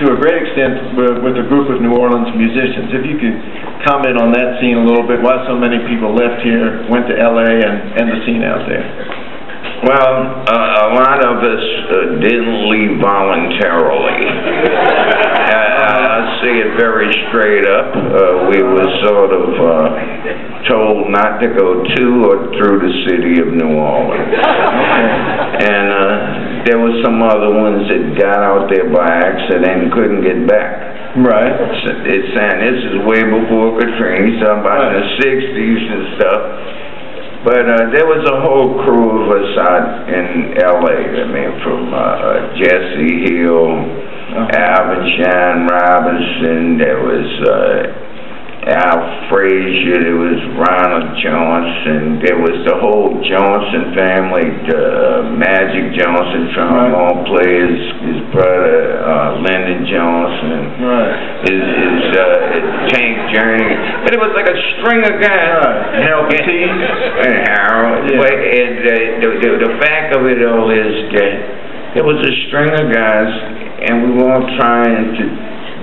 to a great extent with a group of New Orleans musicians. If you could comment on that scene a little bit, why so many people left here, went to L.A. and the scene out there. Well, a lot of us didn't leave voluntarily. I'll say it very straight up. We were sort of told not to go to or through the city of New Orleans. And there were some other ones that got out there by accident and couldn't get back. Right. It's saying this is way before Katrina. He's talking about in the 60s and stuff. But there was a whole crew of us out in L.A. I mean, from Jesse Hill, Alvin Shine Robinson, there was Al Frazier, there was Ronald Johnson, there was the whole Johnson family, Magic Johnson, trombone players, his brother, Lyndon Johnson, his Tank Journey. But it was like a string of guys. And Harold. But the fact of it all is that it was a string of guys, and we were all trying to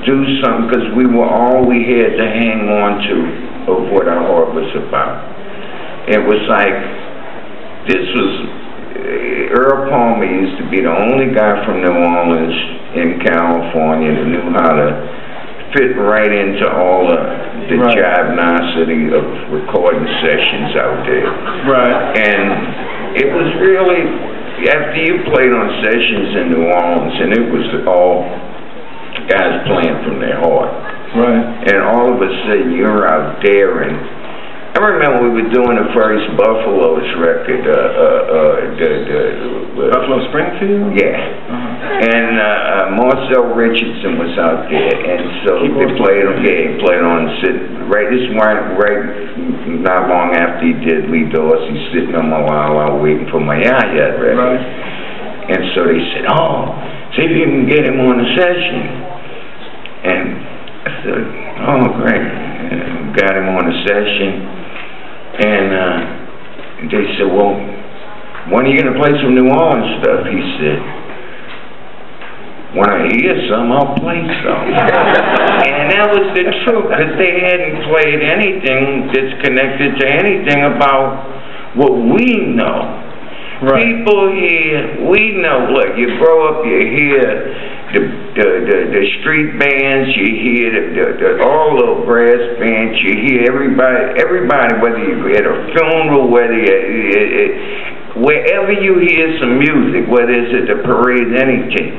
do something because we were all we had to hang on to of what our heart was about. It was like, this was, Earl Palmer used to be the only guy from New Orleans in California that knew how to fit right into all the jivenosity of recording sessions out there. Right. And it was really, after you played on sessions in New Orleans, and it was all guys playing from their heart. Right. And all of a sudden you're out there, and I remember we were doing the first Buffalo's record, Buffalo Springfield? Yeah. And Marcel Richardson was out there, and so they played on this right not long after he did Lee Dorsey, sitting on my wall waiting for my Yaya record. Right. And so they said, oh, see if you can get him on the session. And I said, oh, great. And got him on the session. And they said, well, when are you going to play some New Orleans stuff? He said, when I hear some, I'll play some. And that was the truth, because they hadn't played anything that's connected to anything about what we know. Right. People here, we know, look, you grow up, you hear the street bands, you hear all the brass bands, you hear everybody, whether you're at a funeral, whether wherever you hear some music, whether it's at the parade, anything,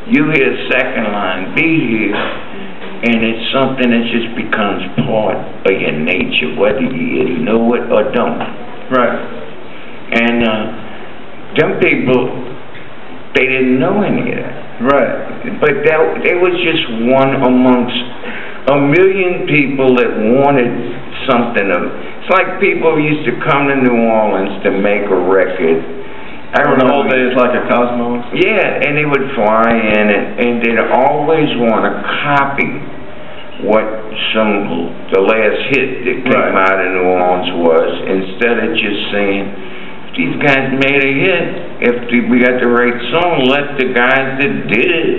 you hear second line, be here, and it's something that just becomes part of your nature, whether you know it or don't. Right. And them people, they didn't know any of that. Right. But they was just one amongst a million people that wanted something of. It's like people used to come to New Orleans to make a record. I remember the old days, like a Cosmo. Yeah, and they would fly in, and they'd always want to copy what the last hit that came out of New Orleans was, instead of just saying, these guys made a hit. If we got the right song, let the guys that did it